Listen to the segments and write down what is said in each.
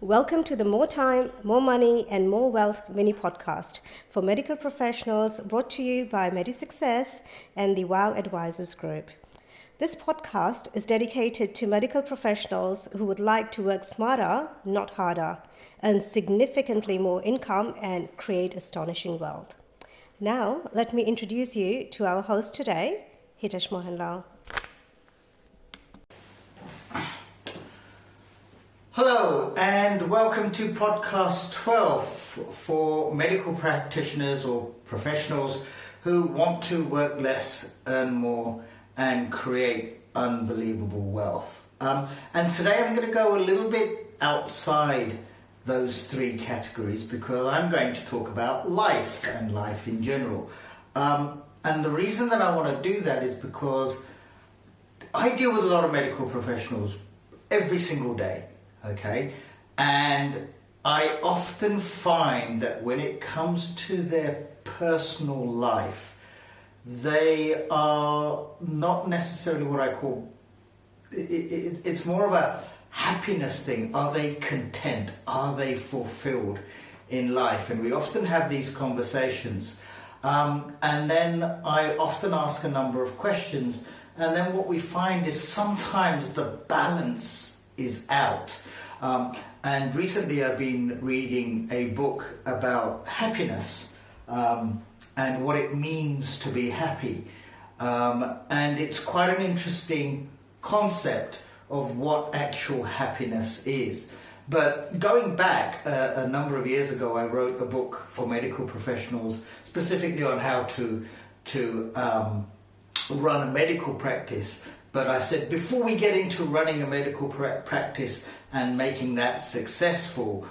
Welcome to the More Time, More Money and More Wealth mini podcast for medical professionals, brought to you by MediSuccess and the WOW Advisors Group. This podcast is dedicated to medical professionals who would like to work smarter, not harder, earn significantly more income and create astonishing wealth. Now, let me introduce you to our host today, Hitesh Mohanlal. Hello and welcome to podcast 12 for medical practitioners or professionals who want to work less, earn more and create unbelievable wealth. And today I'm going to go a little bit outside those three categories because I'm going to talk about life and life in general. And the reason that I want to do that is because I deal with a lot of medical professionals every single day. Okay, and I often find that when it comes to their personal life, they are not necessarily what I call, it's more of a happiness thing. Are they content? Are they fulfilled in life? And we often have these conversations. And then I often ask a number of questions. And then what we find is sometimes the balance is out. And recently I've been reading a book about happiness and what it means to be happy. And it's quite an interesting concept of what actual happiness is. But going back a number of years ago, I wrote a book for medical professionals specifically on how to run a medical practice. But I said, before we get into running a medical practice and making that successful,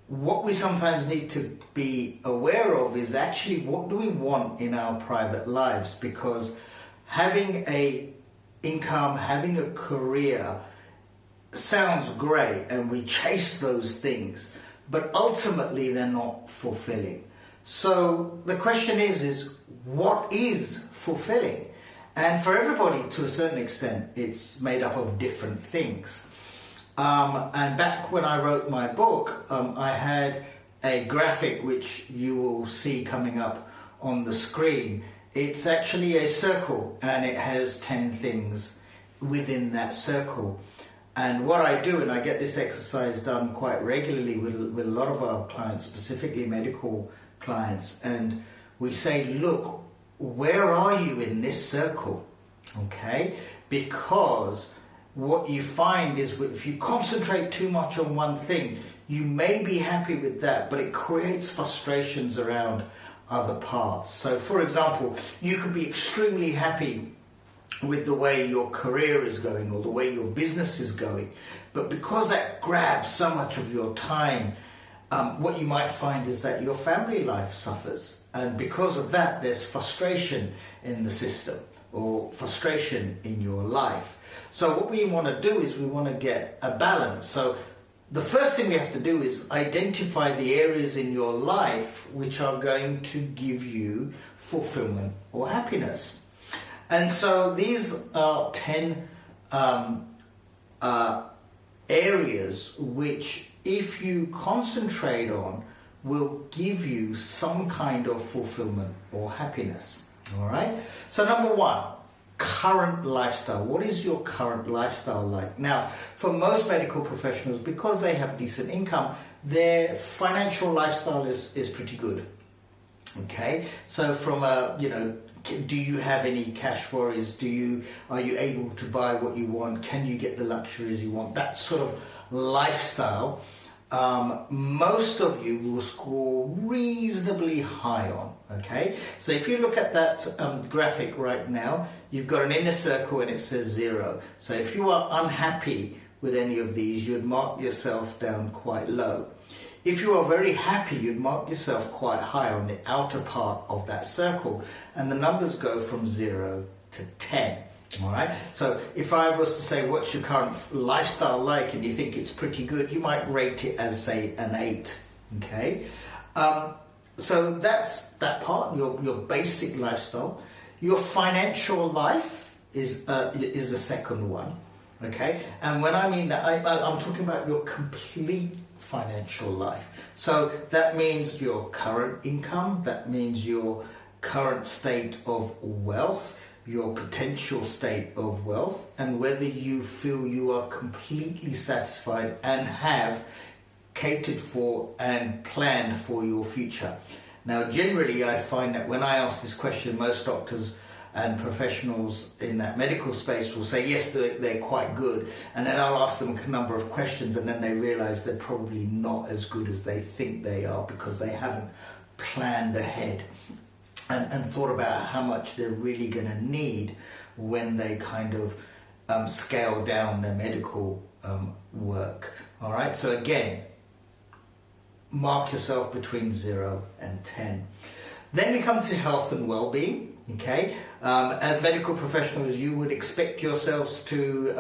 what we sometimes need to be aware of is actually what do we want in our private lives? Because having a income, having a career sounds great and we chase those things, but ultimately they're not fulfilling. So the question is what is fulfilling? And for everybody, to a certain extent, it's made up of different things. And back when I wrote my book, I had a graphic which you will see coming up on the screen. It's actually a circle and it has 10 things within that circle. And what I do, and I get this exercise done quite regularly with a lot of our clients, specifically medical clients, and we say, look, where are you in this circle? Okay, because what you find is if you concentrate too much on one thing, you may be happy with that, but it creates frustrations around other parts. So for example, you could be extremely happy with the way your career is going or the way your business is going, but because that grabs so much of your time, what you might find is that your family life suffers. And because of that, there's frustration in the system or frustration in your life. So what we want to do is we want to get a balance. So the first thing we have to do is identify the areas in your life which are going to give you fulfillment or happiness. And so these are 10 areas which, if you concentrate on, will give you some kind of fulfillment or happiness. All right. So number one, current lifestyle. What is your current lifestyle like? Now, for most medical professionals, because they have decent income, their financial lifestyle is pretty good. Okay. So from do you have any cash worries? Are you able to buy what you want? Can you get the luxuries you want? That sort of lifestyle. Most of you will score reasonably high on, okay? So if you look at that graphic right now, you've got an inner circle and it says 0. So if you are unhappy with any of these, you'd mark yourself down quite low. If you are very happy, you'd mark yourself quite high on the outer part of that circle, and the numbers go from 0 to 10. All right. So if I was to say, what's your current lifestyle like, and you think it's pretty good, you might rate it as, say, an 8. Okay. So that's that part, your basic lifestyle. Your financial life is the second one. Okay, and when I mean that, I'm talking about your complete financial life. So that means your current income, that means your current state of wealth, your potential state of wealth, and whether you feel you are completely satisfied and have catered for and planned for your future. Now, generally, I find that when I ask this question, most doctors and professionals in that medical space will say, yes, they're quite good. And then I'll ask them a number of questions, and then they realize they're probably not as good as they think they are because they haven't planned ahead and thought about how much they're really going to need when they kind of scale down their medical work. All right, so again, mark yourself between 0 and 10. Then we come to health and well-being. Okay, as medical professionals, you would expect yourselves to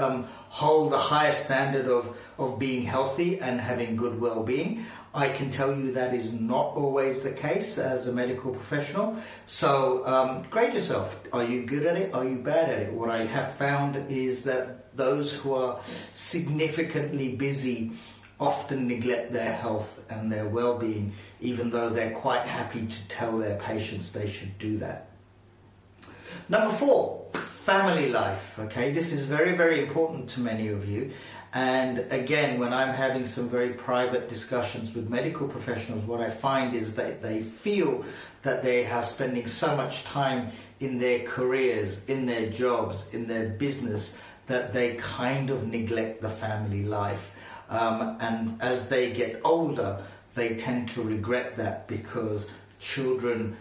hold the highest standard of being healthy and having good well-being. I can tell you that is not always the case as a medical professional. So grade yourself. Are you good at it? Are you bad at it? What I have found is that those who are significantly busy often neglect their health and their well-being, even though they're quite happy to tell their patients they should do that. Number 4, family life. Okay, this is very, very important to many of you. And again, when I'm having some very private discussions with medical professionals, what I find is that they feel that they are spending so much time in their careers, in their jobs, in their business, that they kind of neglect the family life. And as they get older, they tend to regret that because children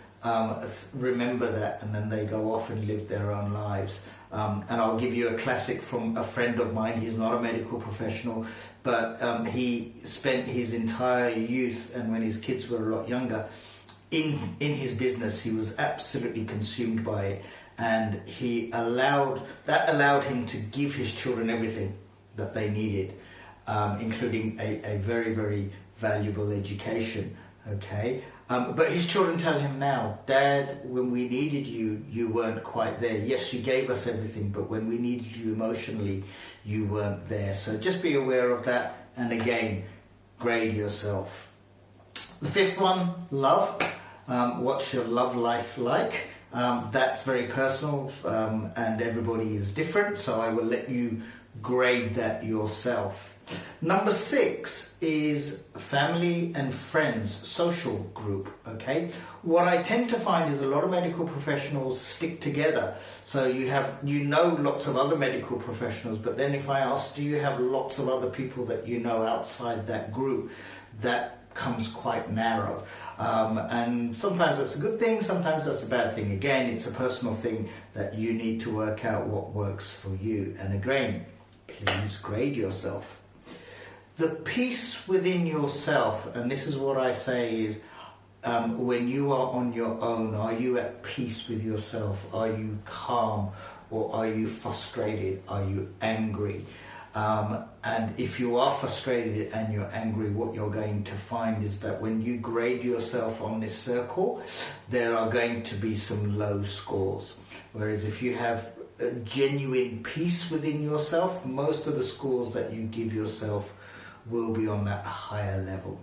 remember that, and then they go off and live their own lives. And I'll give you a classic from a friend of mine. He's not a medical professional, but he spent his entire youth, and when his kids were a lot younger, in his business. He was absolutely consumed by it, and that allowed him to give his children everything that they needed, including a very, very valuable education. Okay, but his children tell him now, Dad, when we needed you, you weren't quite there. Yes, you gave us everything, but when we needed you emotionally, you weren't there. So just be aware of that, and again, grade yourself. The 5th one, love. What's your love life like? That's very personal, and everybody is different, so I will let you grade that yourself. Number 6 is family and friends, social group. Okay, what I tend to find is a lot of medical professionals stick together. So you know lots of other medical professionals, but then if I ask, do you have lots of other people that you know outside that group? That comes quite narrow, and sometimes that's a good thing, sometimes that's a bad thing. Again, it's a personal thing that you need to work out what works for you. And again, please grade yourself. The peace within yourself, and this is what I say is, when you are on your own, are you at peace with yourself? Are you calm, or are you frustrated? Are you angry? And if you are frustrated and you're angry, what you're going to find is that when you grade yourself on this circle, there are going to be some low scores. Whereas if you have a genuine peace within yourself, most of the scores that you give yourself will be on that higher level.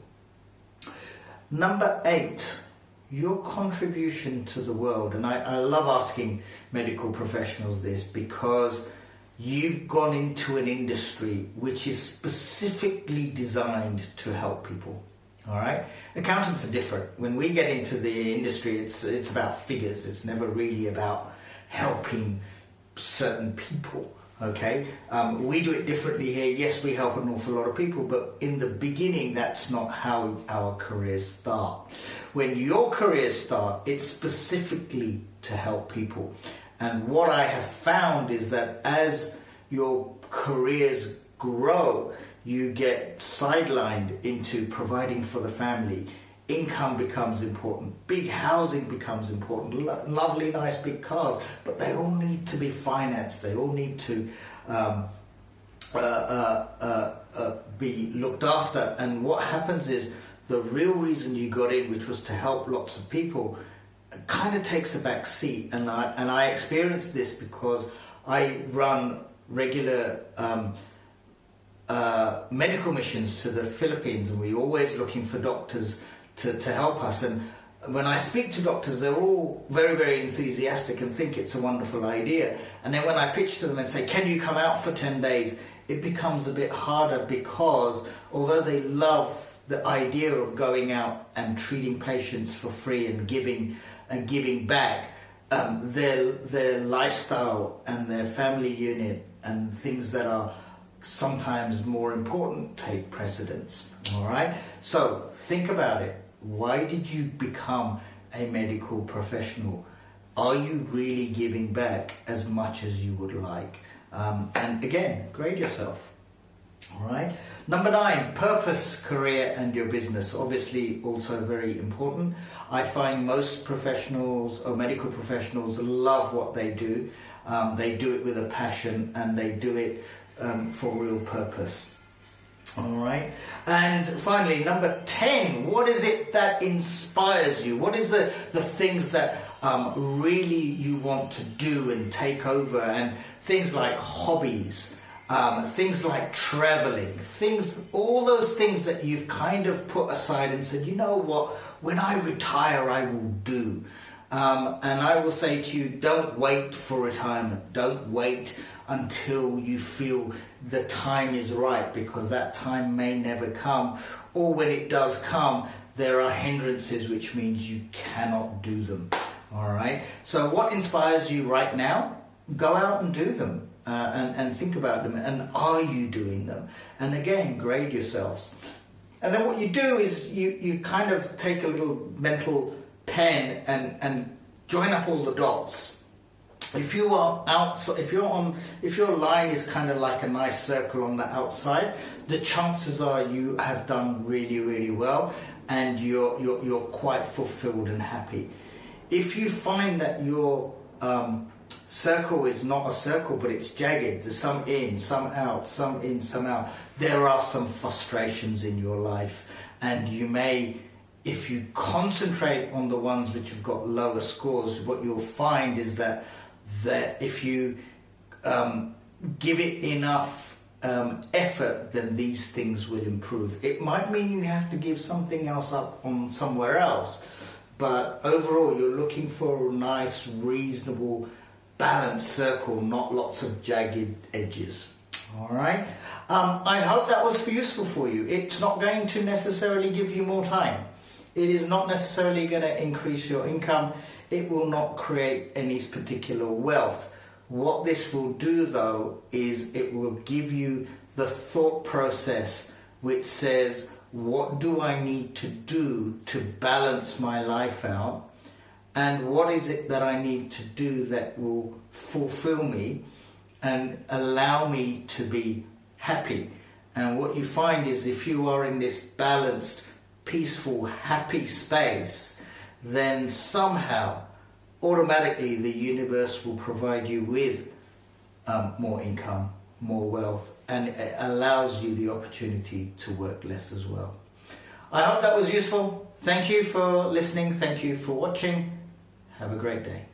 Number 8, your contribution to the world. And I love asking medical professionals this, because you've gone into an industry which is specifically designed to help people. All right, accountants are different. When we get into the industry, it's about figures. It's never really about helping certain people. Okay, we do it differently here. Yes, we help an awful lot of people, but in the beginning, that's not how our careers start. When your careers start, it's specifically to help people. And what I have found is that as your careers grow, you get sidelined into providing for the family. Income becomes important. Big housing becomes important. Lovely, nice, big cars. But they all need to be financed. They all need to be looked after. And what happens is the real reason you got in, which was to help lots of people, kind of takes a back seat. And I experienced this because I run regular medical missions to the Philippines, and we're always looking for doctors to help us. And when I speak to doctors, they're all very, very enthusiastic and think it's a wonderful idea. And then when I pitch to them and say, can you come out for 10 days? It becomes a bit harder, because although they love the idea of going out and treating patients for free and giving back, their lifestyle and their family unit and things that are sometimes more important take precedence. All right? So think about it. Why did you become a medical professional? Are you really giving back as much as you would like? And again, grade yourself. All right. Number 9, purpose, career, and your business. Obviously, also very important. I find most professionals or medical professionals love what they do. They do it with a passion, and they do it for real purpose. All right. And finally, number 10, what is it that inspires you? What is the things that really you want to do and take over? And things like hobbies, things like traveling, all those things that you've kind of put aside and said, you know what, when I retire, I will do. And I will say to you, don't wait for retirement. Don't wait until you feel the time is right, because that time may never come. Or when it does come, there are hindrances, which means you cannot do them. All right. So what inspires you right now? Go out and do them, and think about them. And are you doing them? And again, grade yourselves. And then what you do is you kind of take a little mental pen and join up all the dots. If you are outside, if your line is kind of like a nice circle on the outside, the chances are you have done really, really well, and you're quite fulfilled and happy. If you find that your circle is not a circle, but it's jagged, there's some in, some out, some in, some out, there are some frustrations in your life, and you may, if you concentrate on the ones which have got lower scores, what you'll find is that if you give it enough effort, then these things will improve. It might mean you have to give something else up on somewhere else, but overall you're looking for a nice, reasonable, balanced circle, not lots of jagged edges. All right. I hope that was useful for you. It's not going to necessarily give you more time. It is not necessarily going to increase your income. It will not create any particular wealth. What this will do, though, is it will give you the thought process which says, what do I need to do to balance my life out? And what is it that I need to do that will fulfill me and allow me to be happy? And what you find is, if you are in this balanced, peaceful, happy space, then somehow, automatically, the universe will provide you with more income, more wealth, and it allows you the opportunity to work less as well. I hope that was useful. Thank you for listening. Thank you for watching. Have a great day.